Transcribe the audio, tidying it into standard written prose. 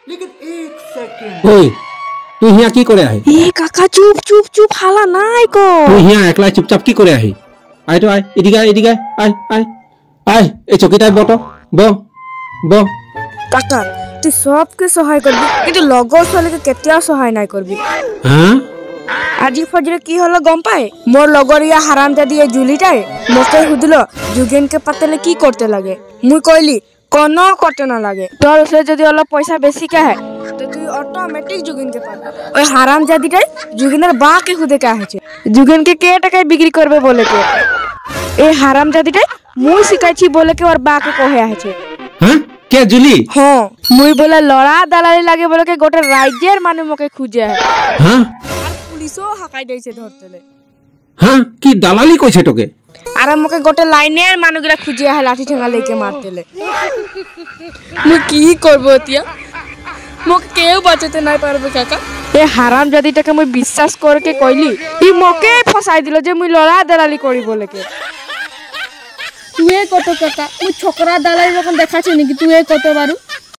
ওই তুই হিয়া কি করে আহি? এ কাকা চুপ চুপ চুপ হালা নাই কো। তুই হিয়া একলা চুপচাপ কি করে আহি? আয় তো আয়, এদিকে আয়, এদিকে আয়, আয় আয়, এই চকিটায় বট, ব ব। কাকা তুই সবকে সহায় করবি কিন্তু লগর ছোৱালীকে কেতিয়াও সহায় নাই করবি। হ্যাঁ আজি ফজরে কি হলো গম পায়? মোর লগরিয়া হারামজাদি এই জুলিটাই মোকে সুধিল যোগেনকে পাতলে কি করতে লাগে। মুই কইলি কোনো করতে না লাগে, তোর ওসলে যদি অলপ পয়সা বেশিকে আহে তো তুই অটোমেটিক যোগেনকে পাবি। ওই হারামজাদিটাই যোগেনের বাকে খুদেকে আহেছে যোগেনকে কে টাকায় বিক্রি করবে বলে কে। এই হারামজাদিটাই মুই শিখাইছি বলে কে ওর বাকে কহে আহেছে। হ্যাঁ কে জুলি? হ্যাঁ মুই বলে লড়া দালালি লাগে বলে কে গোটা রাজ্যের মানুষ মোকে খুঁজে আহে। হ্যাঁ পুলিশও হাঁকাই দিয়েছে ধরতেলে। হ্যাঁ কি দালালি কইছে তোকে? আর মোকে গোটে লাইনের মানুষগুলা খুঁজে আহে লাঠি ঠেঙা লেকে মারতেলে। মুই কি করব এতিয়া? মোক কেউ বাঁচাতে নাই পারবে কাকা। এ হারাম জাদিটাকে মুই বিশ্বাস করকে কইলি ই মোকে ফসাই দিল যে মুই লড়া দালালি করি বলে কে। তুই কত কাকা মুই ছোকরা দালালি যখন দেখাছি নাকি তুই কত বারু